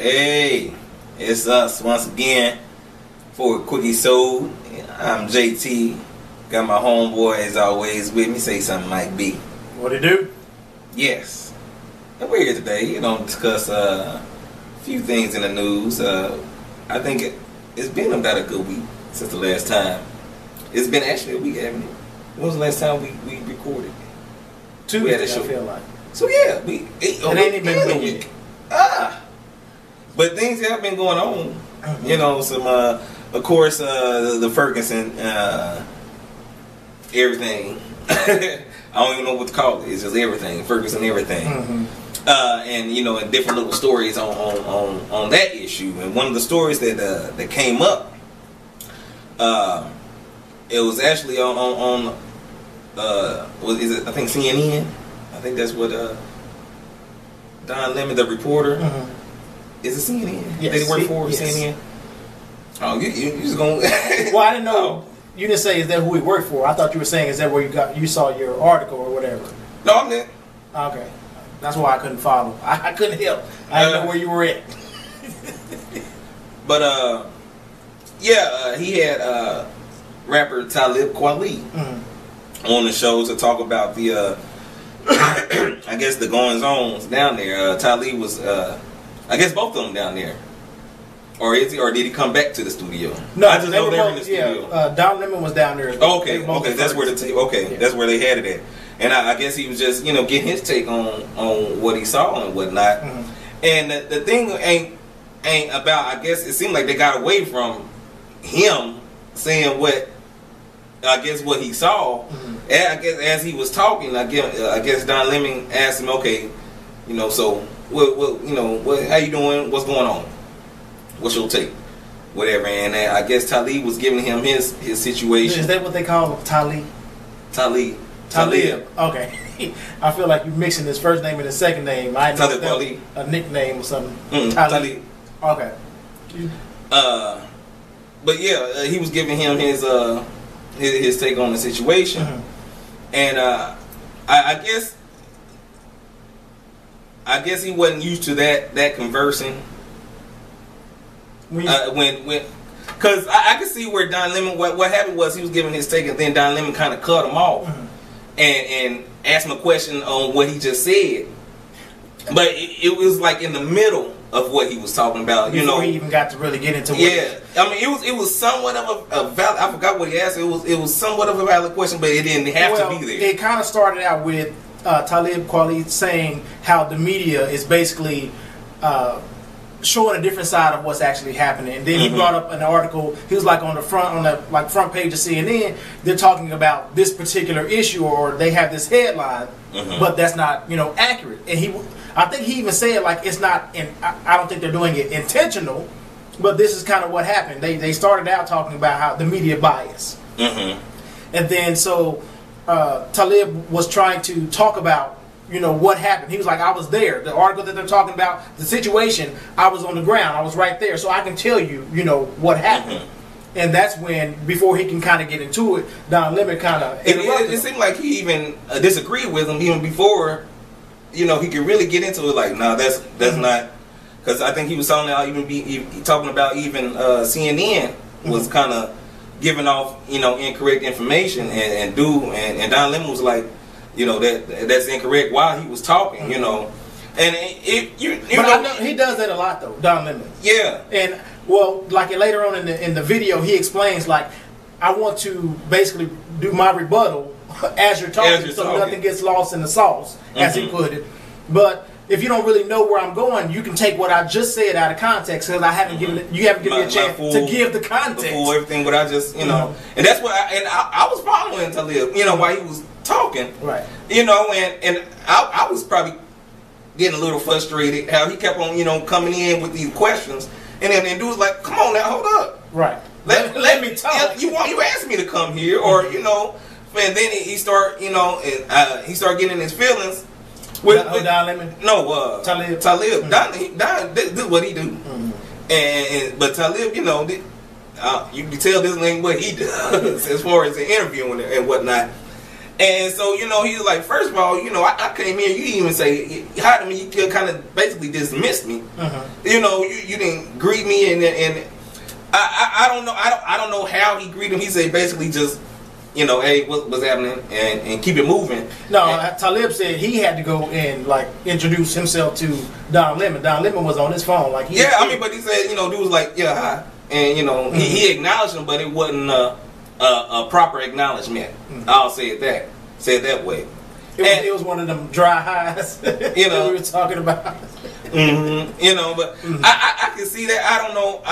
Hey, it's us once again for a quickie soul. I'm JT. Got my homeboy as always with me. Say something, Mike B. What it do? Yes. And we're here today, to discuss a few things in the news. I think it's been about a good week since the last time. It's been actually a week, haven't it? When was the last time we recorded? 2 weeks, I feel like. So yeah, it ain't even been a week. But things have been going on. Mm-hmm. Some of course the Ferguson everything. I don't even know what to call it. It's just everything. Ferguson everything. Mm-hmm. And different little stories on that issue. And one of the stories that came up, it was actually on I think CNN. I think that's what Don Lemon, the reporter. Mm-hmm. Is it CNN? Yes. Did he work for yes. CNN? Oh, you just gonna? Well, I didn't know. Oh. You didn't say is that who he worked for. I thought you were saying is that where you saw your article or whatever. No, I'm not. Okay, that's why I couldn't follow. I couldn't help. I didn't know where you were at. But he had rapper Talib on the show to talk about the I guess the goings-ons down there. Talib was I guess both of them down there. Or is he? Or did he come back to the studio? No, I just know they were in the studio. Don Lemon was down there. Okay, that's where that's where they had it at. And I guess he was just getting his take on what he saw and whatnot. Mm-hmm. And the thing ain't about. I guess it seemed like they got away from him saying what he saw. Mm-hmm. And I guess as he was talking, I guess Don Lemon asked him, okay, so. What? How you doing? What's going on? What's your take? Whatever. And I guess Talib was giving him his situation. Is that what they call Talib? Talib. Okay. I feel like you're mixing his first name and his second name. I know that a nickname or something. Talib. Okay. But yeah, he was giving him his take on the situation, and I guess he wasn't used to that conversing. Because I could see where Don Lemon, what happened was he was giving his take and then Don Lemon kind of cut him off and asked him a question on what he just said. But it was like in the middle of what he was talking about. Before he even got to really get into it. Yeah, I mean it was somewhat of a valid. I forgot what he asked. It was somewhat of a valid question, but it didn't have to be there. It kind of started out with Talib Kweli saying how the media is basically showing a different side of what's actually happening. And then he brought up an article. He was like on the front page of CNN. They're talking about this particular issue, or they have this headline, but that's not accurate. And I think he even said like it's not. I don't think they're doing it intentional, but this is kind of what happened. They started out talking about how the media bias, and then so. Talib was trying to talk about, what happened. He was like, I was there. The article that they're talking about, the situation, I was on the ground. I was right there. So I can tell you, what happened. And that's when, before he can kind of get into it, Don Lemon kind of interrupted him. It seemed like he even disagreed with him even before, he could really get into it. Like, no, that's not. Because I think he was talking about even CNN was kind of giving off incorrect information and Don Lemon was like that's incorrect while he was talking and I know he does that a lot though, Don Lemon. Yeah. And like later on in the video he explains like I want to basically do my rebuttal as you're talking so nothing gets lost in the sauce as he put it. But if you don't really know where I'm going, you can take what I just said out of context because you haven't given me a chance to give the context. Everything what I just, and that's what I was following Talib, while he was talking. Right. And I was probably getting a little frustrated how he kept on, coming in with these questions. And then dude was like, come on now, hold up. Right. Let me talk. You asked me to come here or, and then he started getting in his feelings. Don Lemon? No, Talib. Don, this is what he do. But Talib, you can tell this ain't what he does as far as the interviewing and whatnot. And so, you know, he was like, first of all, you know, I came here, you didn't even say hi to me, you kind of basically dismissed me. You know, you didn't greet me, and I don't know, I don't know how he greeted him. He said basically just, you know, hey, what's happening, and keep it moving. No, Talib said he had to go and like introduce himself to Don Lemon. Don Lemon was on his phone, like I mean, but he said, you know, dude was like, yeah, hi, and you know, he acknowledged him, but it wasn't a proper acknowledgement. I'll say it that way. It was one of them dry highs, you know, we were talking about. You know, but I can see that. I don't know.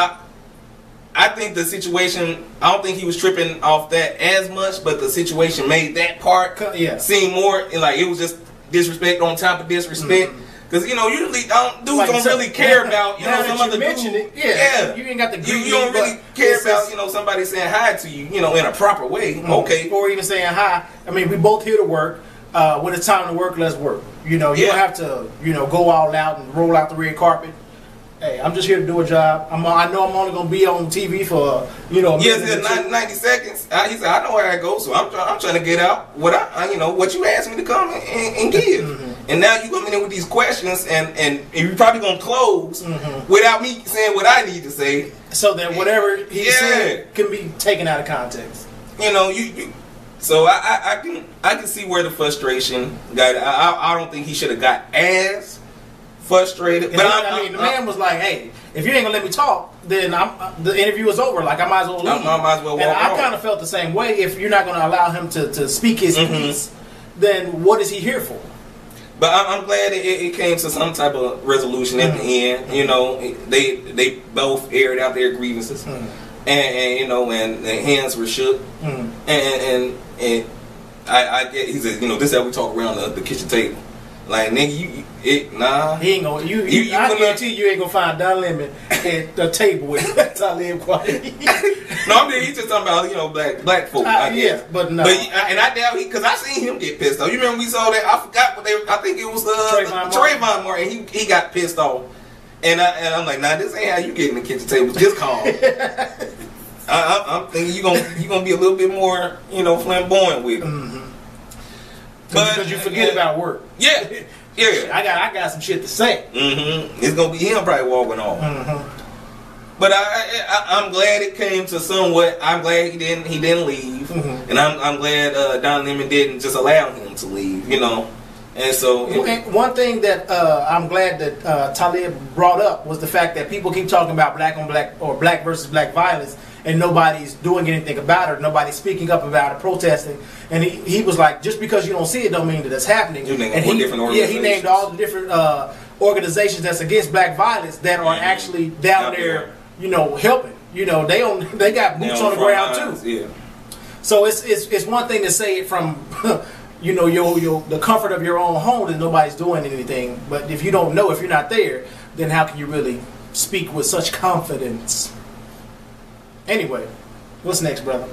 I think the situation, I don't think he was tripping off that as much, but the situation made that part seem more like it was just disrespect on top of disrespect. Because, you know, usually dudes don't really care about, you know, some other dude. You ain't got the you don't really care about, you know, somebody saying hi to you, you know, in a proper way. Okay. Or even saying hi. I mean, we both here to work. When it's time to work, let's work. You know, you don't have to, you know, go all out and roll out the red carpet. Hey, I'm just here to do a job. I know I'm only going to be on TV for, you know, 90 seconds. He said, I know where I go, so I'm trying to get out what you know, what you asked me to come and give. And now you coming in with these questions, and you're probably going to close without me saying what I need to say. So that whatever he said can be taken out of context. You know, so I can see where the frustration got. I don't think he should have got as frustrated. But I mean, the man was like, "Hey, if you ain't gonna let me talk, then the interview is over. Like I might as well leave." I might as well walk and I kind of felt the same way. If you're not gonna allow him to speak his piece, then what is he here for? But I'm glad it came to some type of resolution at the end. You know, they both aired out their grievances, and you know, and their hands were shook, and I get, he said, you know, this is how we talk around the kitchen table. Like, nigga, nah. He ain't gonna. I guarantee you ain't gonna find Don Lemon at the table with Talib Kweli. No, I mean, he's just talking about, you know, black folk. I guess. Yeah, but no. And I doubt because I seen him get pissed off. You remember we saw that? I forgot what I think it was Trayvon Martin. He got pissed off, and I'm like, nah, this ain't how you get in the kitchen table. Just calm. I'm thinking you gonna be a little bit more, you know, flamboyant with it. Because you forget about work. Yeah. I got some shit to say. It's gonna be him probably walking off. But I'm glad it came to somewhat. I'm glad he didn't leave, and I'm glad Don Lemon didn't just allow him to leave. You know, and so one thing that I'm glad that Talib brought up was the fact that people keep talking about black on black or black versus black violence, and nobody's doing anything about it. Nobody's speaking up about it, protesting. And he was like, just because you don't see it don't mean that it's happening. And he named all the different organizations that's against black violence that are actually down there, you know, helping. You know, they got boots on the ground too. Yeah. So it's one thing to say it from you know, the comfort of your own home that nobody's doing anything. But if you don't know, if you're not there, then how can you really speak with such confidence? Anyway, what's next, brother?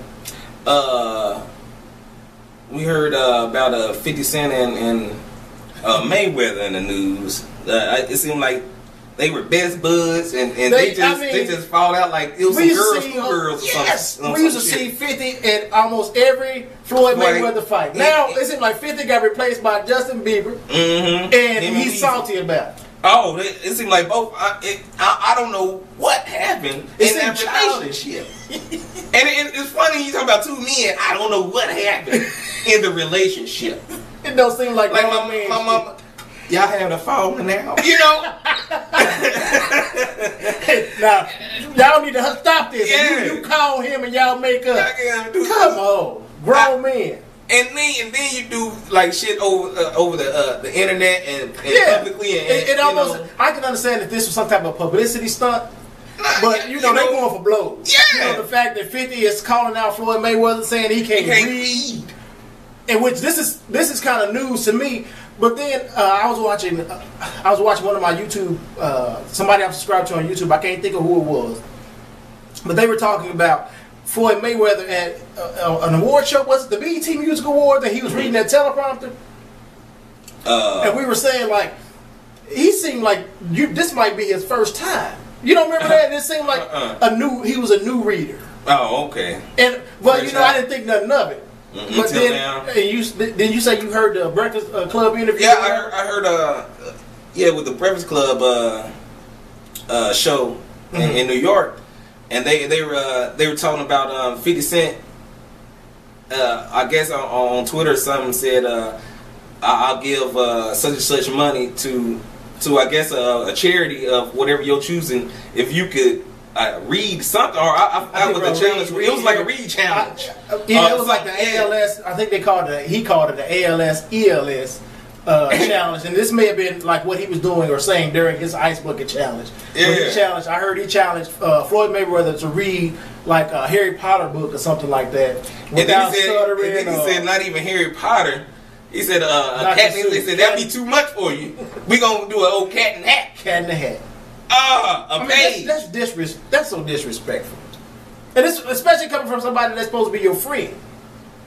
We heard about 50 Cent and Mayweather in the news. It seemed like they were best buds, and they just fall out like it was some girls or something. We used to see 50 at almost every Floyd Mayweather fight. Now it seems like 50 got replaced by Justin Bieber, and he's salty about it. Oh, it seemed like both. I don't know what happened in that relationship. And it's funny you talking about two men. I don't know what happened in the relationship. It don't seem like my mama. Y'all having a falling now, you know. Now y'all need to stop this. Yeah. You call him and y'all make up. Come on, grown men. And then you do like shit over the internet and publicly. And it almost, you know, I can understand if this was some type of publicity stunt, but you know they're going for blows. Yeah. You know, the fact that 50 is calling out Floyd Mayweather saying he can't read, and which this is kind of news to me. But then I was watching one of my YouTube, somebody I'm subscribed to on YouTube. I can't think of who it was, but they were talking about Floyd Mayweather at an award show. Was it the BET Music Award that he was reading that teleprompter? And we were saying like, he seemed like this might be his first time. You don't remember that? It seemed like he was a new reader. Oh, okay. But you know, I didn't think nothing of it. First And time. you know, I didn't think nothing of it. But then you say you heard the Breakfast Club interview? Yeah, I heard. With the Breakfast Club show in New York, and they were talking about 50 Cent. I guess on Twitter, something said, "I'll give such and such money to I guess a charity of whatever you're choosing if you could." Read something, or I was a challenge. It was like a read challenge. It was like the ALS. I think he called it the ALS ELS challenge, and this may have been like what he was doing or saying during his ice bucket challenge. Yeah. I heard he challenged Floyd Mayweather to read like a Harry Potter book or something like that without stuttering. And then he said, not even Harry Potter. He said, a cat. He said that'd be too much for you. We gonna do an old cat in the hat. Cat in the hat. That's so disrespectful, and it's especially coming from somebody that's supposed to be your friend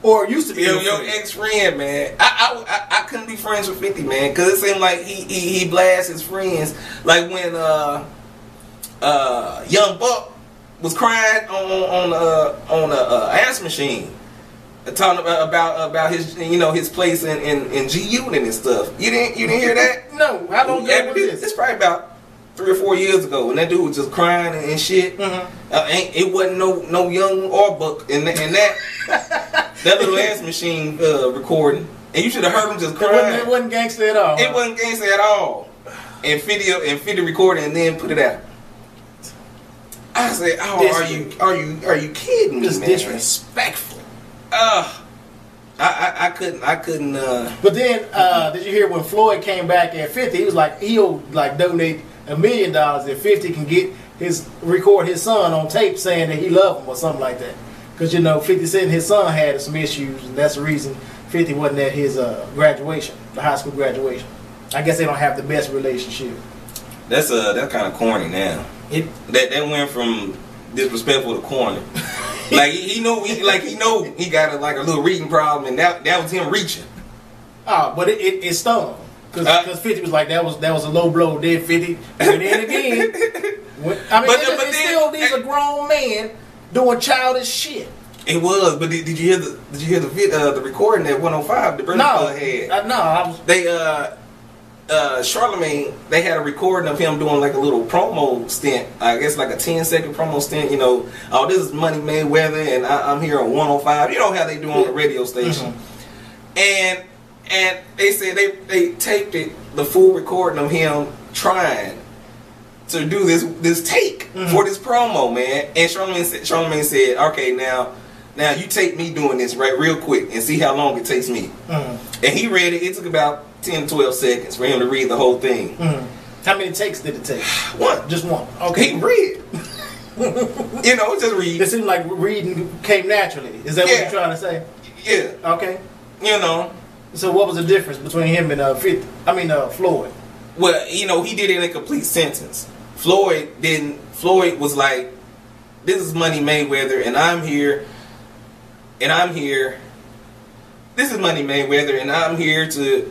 or used to be your ex-friend, man. I couldn't be friends with 50, man, because it seemed like he blasts his friends. Like when Young Buck was crying on the answer machine, talking about his his place in G Unit and stuff. You didn't hear that? No, I don't know what it is. It's probably about 3 or 4 years ago, and that dude was just crying and shit. It wasn't no Young or Buck in that little ass machine recording, and you should have heard him just crying. It wasn't gangster at all. It wasn't gangster at all. And 50 recorded and then put it out. I said, "Oh, are you kidding me, man? Disrespectful." I couldn't. But then, did you hear when Floyd came back at 50? He was like, he'll like donate $1 million if 50 can record his son on tape saying that he loved him or something like that. Because 50 Cent and his son had some issues, and that's the reason 50 wasn't at his graduation, the high school graduation. I guess they don't have the best relationship. That's kind of corny now. That went from disrespectful to corny. Like he know he got a little reading problem, and that was him reaching. But it stung because 50 was like that was a low blow. Then 50 went in again. These are grown men doing childish shit. It was, but did you hear the recording that 105 the Breakfast Club had? They Charlemagne, they had a recording of him doing like a little promo stint. I guess like a 10-second promo stint. This is Money Mayweather, and I'm here on 105. You know how they do on the radio station. And they said they taped the full recording of him trying to do this take for this promo, man. And Charlemagne said, "Okay, now you take me doing this real quick and see how long it takes me." And he read it. It took about 10-12 seconds for him to read the whole thing. How many takes did it take? One. Just one. Okay. He read. Just read. It seemed like reading came naturally. Is that what you're trying to say? Yeah. Okay. So what was the difference between him and Floyd? Well, he did it in a complete sentence. Floyd didn't. Floyd was like, "This is Money Mayweather, and I'm here. This is Money Mayweather, and I'm here to."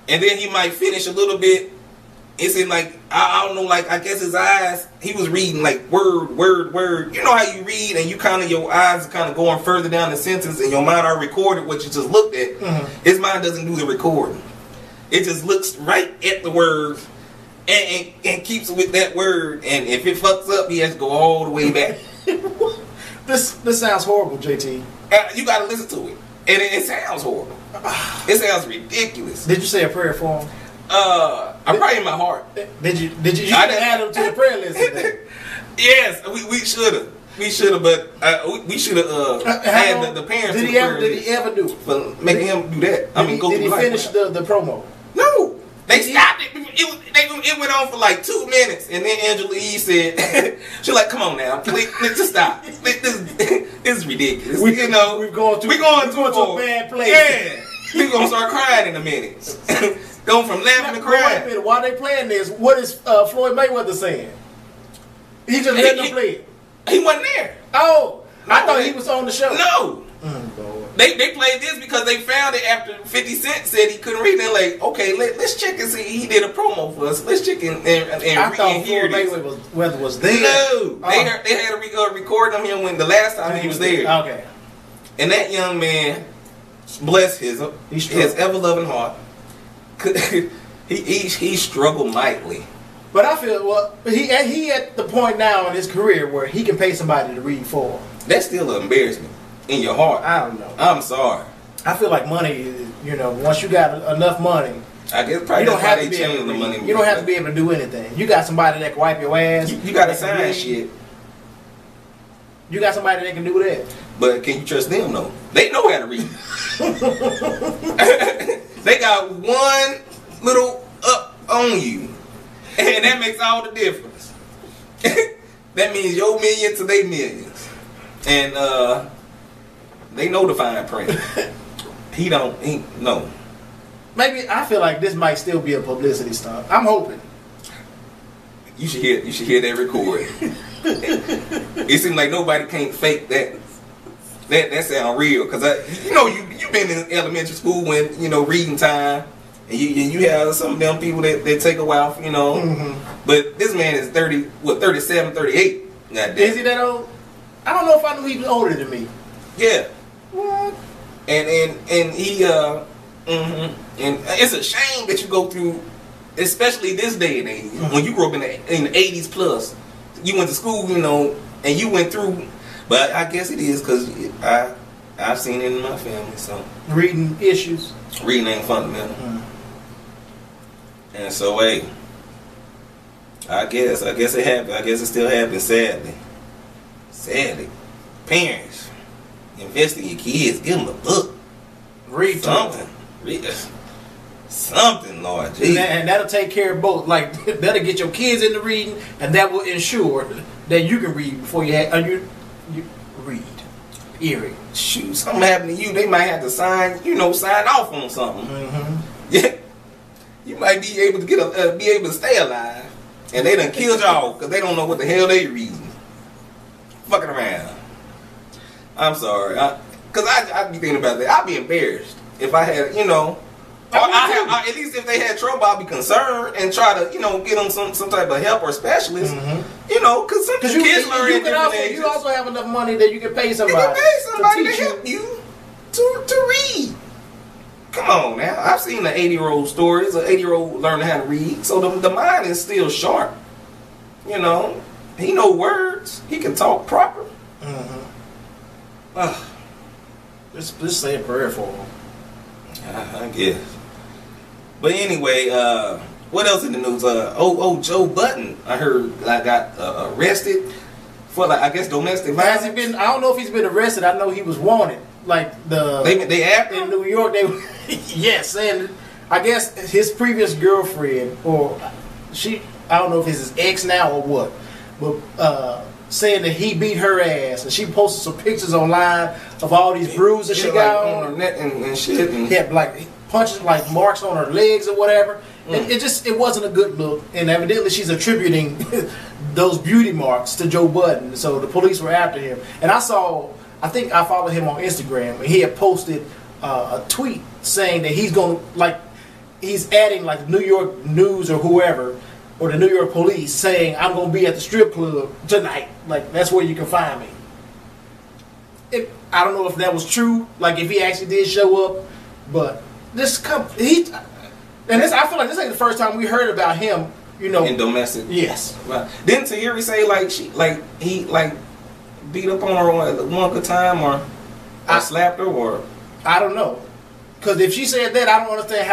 And then he might finish a little bit. It seemed like, I don't know, like, I guess his eyes, he was reading like word. You know how you read and your eyes are kind of going further down the sentence and your mind already recorded what you just looked at. His mind doesn't do the recording. It just looks right at the word and keeps with that word. And if it fucks up, he has to go all the way back. This sounds horrible, JT. You got to listen to it. And it sounds horrible. It sounds ridiculous. Did you say a prayer for him? I pray in my heart. Did you add him to the prayer list today? Yes, we should have. We should have, but we should have had the parents. Did he ever do it? For making him do that. Did he finish the promo? No. They stopped it. It went on for like 2 minutes, and then Angela Yee said, "She's like, come on now, please, just stop. This is ridiculous. We're going to a bad place. Yeah, we're gonna start crying in a minute. Going from laughing to crying. Wait a minute. While they playing this, what is Floyd Mayweather saying? He just let them play it. He wasn't there. Oh, I thought he was on the show. No. They played this because they found it after 50 Cent said he couldn't read. They're like, okay, let's check and see. He did a promo for us. Let's check and I thought Floyd Mayweather was there. No, they had a recording of him when the last time he was there. Okay. And that young man, bless his ever loving heart, he struggled mightily. But I feel he at the point now in his career where he can pay somebody to read for him. That's still an embarrassment in your heart. I don't know. I'm sorry. I feel like money, once you got enough money, I guess probably you don't have to be able to money. You don't have to be able to do anything. You got somebody that can wipe your ass. You got to sign shit. You got somebody that can do that. But can you trust them though? They know how to read. They got one little up on you, and that makes all the difference. That means your million to their millions, and they know the fine print. He no. Maybe I feel like this might still be a publicity stunt. I'm hoping. You should hear that recording. It seems like nobody can't fake that. That sound real, cause you've been in elementary school when reading time, and you have some of them people that take a while, Mm-hmm. But this man is 37, 38. Is he that old? I don't know if I knew he was older than me. Yeah. What? And he and it's a shame that you go through, especially this day and age, mm-hmm. when you grew up in the 80s plus. You went to school, and you went through. But I guess it is because I've seen it in my family. So reading issues. Reading ain't fundamental. And so hey, I guess it happened. I guess it still happens. Sadly, parents, invest in your kids. Give them a book. Read something. Read something, Lord Jesus. And that'll take care of both. Like that'll get your kids into reading, and that will ensure that you can read before you read. Period. Shoot, something happened to you, they might have to sign off on something. Mm-hmm. Yeah, you might be able to be able to stay alive, and they done killed y'all because they don't know what the hell they reading. Fucking around. I'm sorry, because I'd be thinking about that. I'd be embarrassed if I had, at least if they had trouble, I'd be concerned and try to, get them some type of help or specialist. Mm-hmm. Because some kids learn in different ages. You also have enough money that you can pay somebody. You can pay somebody to help you to read. Come on now. I've seen the 80-year-old stories. An 80-year-old learning how to read. So the mind is still sharp. He know words. He can talk proper. Mm-hmm. Let's say a prayer for him. I guess. But anyway, what else in the news? Joe Budden, I heard got arrested for I guess domestic violence. Has he been? I don't know if he's been arrested. I know he was wanted. Like they after in New York. Yes, and I guess his previous girlfriend or I don't know if it's his ex now or what, but saying that he beat her ass, and she posted some pictures online of all these bruises she got on her neck and shit. And he had like punches, like marks on her legs or whatever. And it wasn't a good look. And evidently she's attributing those beauty marks to Joe Budden. So the police were after him. And I think I followed him on Instagram, and he had posted a tweet saying that he's adding like New York News or whoever, or the New York police, saying I'm going to be at the strip club tonight. Like, that's where you can find me. I don't know if that was true, like if he actually did show up, but I feel like this ain't the first time we heard about him, in domestic. Yes. Right. Didn't Tahiri say he beat up on her one good time or slapped her or? I don't know, because if she said that, I don't understand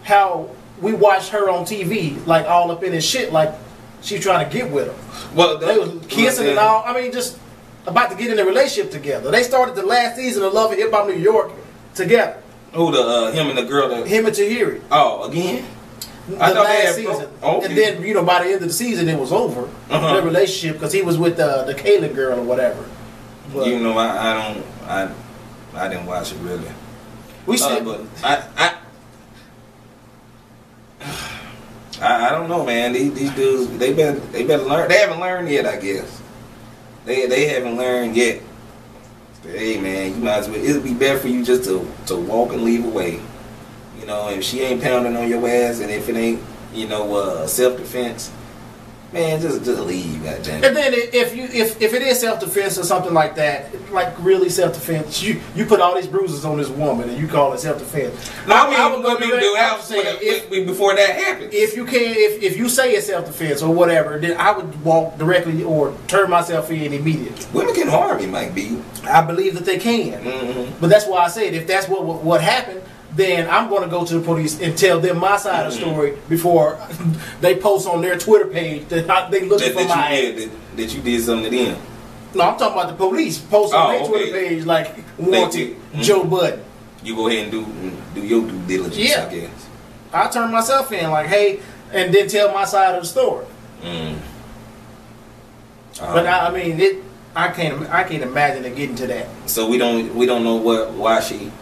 how we watched her on TV like all up in his shit, like she's trying to get with him. Well, they was kissing and all. I mean, just about to get in a relationship together. They started the last season of Love and Hip Hop New York together. Who him and the girl him and Tahiri. Oh, again? The last season. Okay. And then, by the end of the season, it was over. Their relationship, because he was with the Kayla girl or whatever. But, I didn't watch it really. We said, but I don't know, man. These dudes, they better learn. They haven't learned yet, I guess. They haven't learned yet. Hey, man, you might as well. It'll be better for you just to walk and leave away. If she ain't pounding on your ass, and if it ain't, self-defense, Man, just leave, goddamn. And then if it is self-defense or something like that, like really self-defense, you put all these bruises on this woman and you call it self-defense. No, I would go before that happens. If you say it's self-defense or whatever, then I would walk directly or turn myself in immediately. Women can harm you, Mike B. I believe that they can, but that's why I said if that's what happened, then I'm going to go to the police and tell them my side of the story before they post on their Twitter page that they looking for my ass. That you did something to them. No, I'm talking about the police post on their Twitter page like wanted Joe Budden. You go ahead and do your due diligence, I guess. I turn myself in like, hey, and then tell my side of the story. But I mean, I can't imagine it getting to that. So we don't know why she.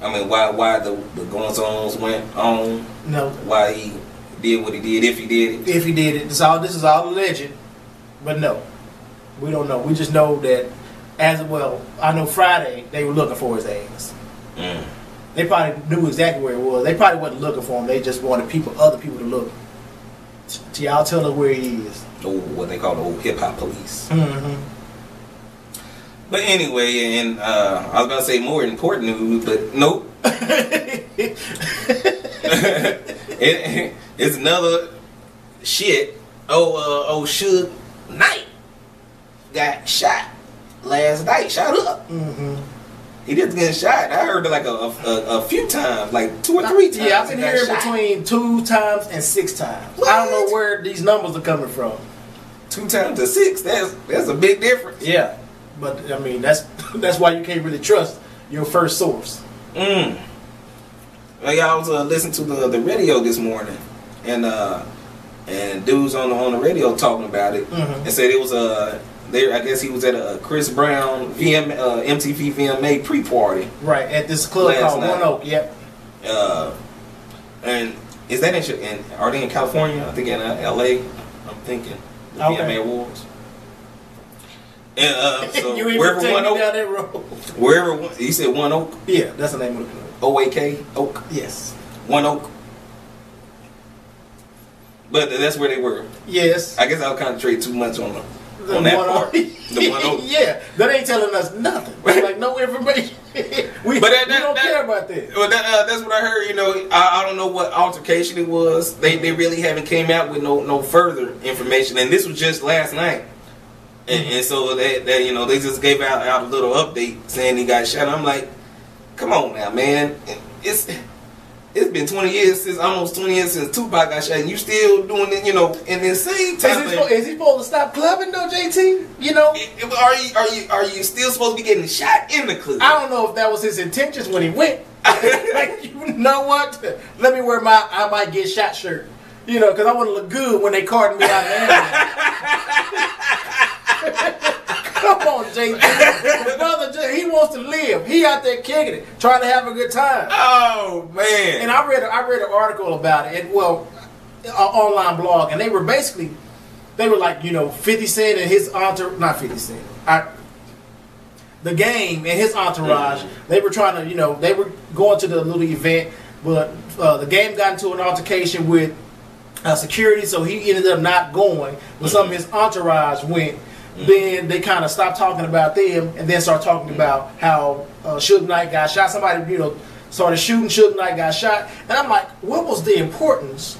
I mean, why the goings-ons went on? No. Why he did what he did, if he did it? If he did it. This is all alleged. But no. We don't know. We just know that, I know Friday, they were looking for his ass. They probably knew exactly where it was. They probably wasn't looking for him. They just wanted other people to look. So y'all tell us where he is. Oh, what they call the old hip-hop police. But anyway, and I was gonna say more important news, but nope. It's another shit. Suge Knight got shot last night. Shot up. He didn't get shot. I heard it like a few times, like 2 or 3 times. Yeah, I've been hearing between 2 times and 6 times. What? I don't know where these numbers are coming from. 2 times to 6. That's a big difference. Yeah. But I mean, that's why you can't really trust your first source. Like I was listening to the radio this morning, and dudes on the radio talking about it, and said it was I guess he was at a Chris Brown MTV VMA pre-party. Right at this club called One Oak. Yep. And is that are they in California? I think in LA. I'm thinking the VMA Awards. And so you wherever One Oak, down that road. Wherever you said One Oak, yeah, that's the name of the club. OAK Oak, yes, One Oak. But that's where they were. Yes, I guess I'll concentrate too much on that part. The One Oak. Yeah, that ain't telling us nothing. Like no information. we don't care about that. Well, that's what I heard. You know, I don't know what altercation it was. They really haven't came out with no further information, and this was just last night. And so they just gave out a little update saying he got shot. I'm like, come on now, man. It's been almost 20 years since Tupac got shot, and you still doing it, in the same time. Is he supposed to stop clubbing though, JT? Are you still supposed to be getting shot in the club? I don't know if that was his intentions when he went. Like, you know what? Let me wear my I might get shot shirt. Because I want to look good when they carting me out of the ambulance. Come on, JT. Brother, he wants to live. He out there kicking it, trying to have a good time. Oh man! And I read an article about it. An online blog, and they were like, 50 Cent and his entourage, not 50 Cent. The Game and his entourage. They were trying to, they were going to the little event, but the Game got into an altercation with security, so he ended up not going. But some of his entourage went. Then they kind of stopped talking about them, and then start talking about how Suge Knight got shot. Somebody, started shooting. Suge Knight got shot, and I'm like, what was the importance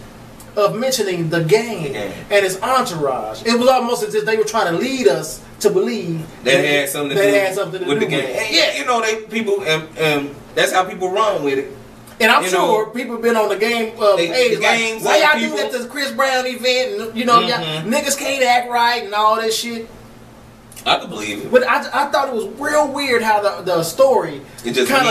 of mentioning the Game and his entourage? It was almost as if they were trying to lead us to believe that had something to do with the Game. Yeah, people, and that's how people run with it. And I'm sure people been on the Game page like, why y'all do that to the Chris Brown event? And y'all niggas can't act right and all that shit. I could believe it. But I thought it was real weird how the story it just kind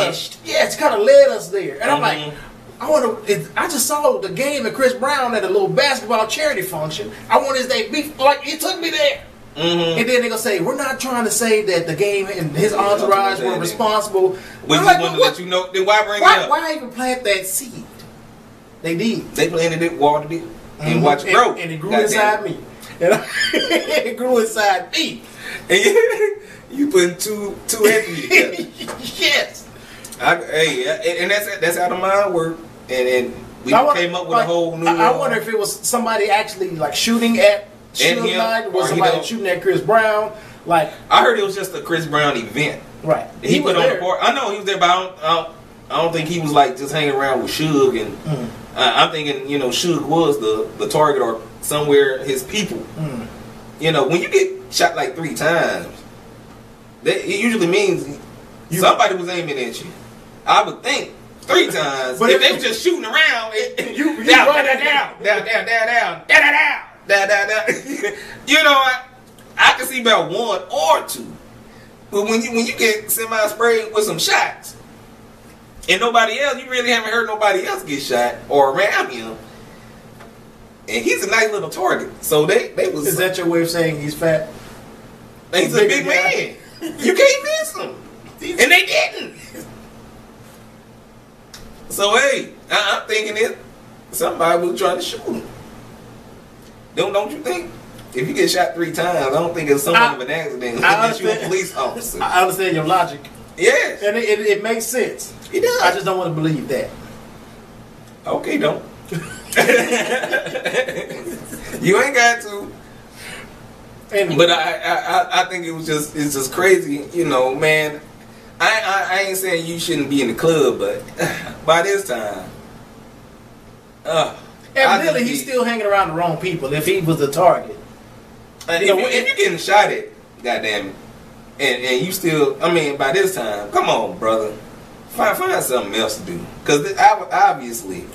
of led us there. And I'm like, I just saw the Game and Chris Brown at a little basketball charity function. I want his day beef. Like, it took me there. And then they're gonna say, we're not trying to say that the Game and his entourage were responsible. We just wanted to let you know. Then why bring it up? Why even plant that seed? They did. They planted it, watered it, and watched it grow. And it grew inside me. It grew inside me. And you putting two entities together. Yes. And that's how the mind works. And we came up with a whole new. I wonder if it was somebody actually like shooting at Suge Knight? Was somebody shooting at Chris Brown? Like, I heard it was just a Chris Brown event. Right. He put on the board. I know he was there, but I don't think he was like just hanging around with Suge. And I'm thinking, you know, Suge was the target or somewhere his people. You know, when you get shot like 3 times, it usually means somebody was aiming at you. I would think 3 times. But if they were just shooting around, down. You know, I can see about 1 or 2. But when you get semi-sprayed with some shots, and nobody else, you really haven't heard nobody else get shot or around him. And he's a nice little target. So they was. Is that your way of saying he's fat? He's a big man. You can't miss him. And they didn't. So hey, I'm thinking it. Somebody was trying to shoot him. Don't you think? If you get shot 3 times, I don't think it's somewhat of an accident. Unless you're a police officer. I understand your logic. Yes. And it makes sense. It does. I just don't want to believe that. Okay, don't. You ain't got to. Anyway. But I think it's just crazy, you know, man. I ain't saying you shouldn't be in the club, but by this time, evidently he's still hanging around the wrong people. If he was the target, if you're getting shot at, goddamn it, and you still, I mean, by this time, come on, brother, find something else to do, because obviously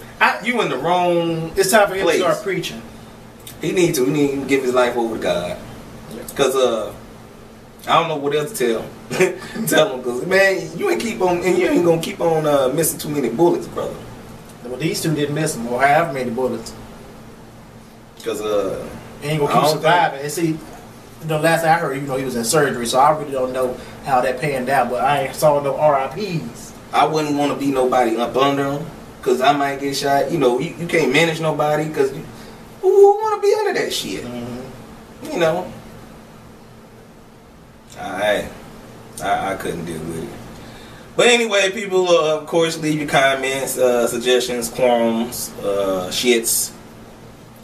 you in the wrong. It's time for him to start preaching. He need to give his life over to God, because I don't know what else to tell him, because man, you ain't gonna keep on missing too many bullets, brother. Well, these 2 didn't miss them, or however many bullets. Because he ain't gonna keep surviving. And see, the last I heard, he was in surgery, so I really don't know how that panned out. But I ain't saw no RIPs. I wouldn't want to be nobody up under him, because I might get shot. You know, you can't manage nobody, because who want to be under that shit? Mm-hmm. You know. I couldn't deal with it. But anyway, people, of course, leave your comments, suggestions, qualms, shits.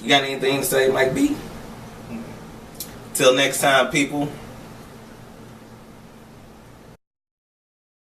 You got anything to say, Mike B? Till next time, people.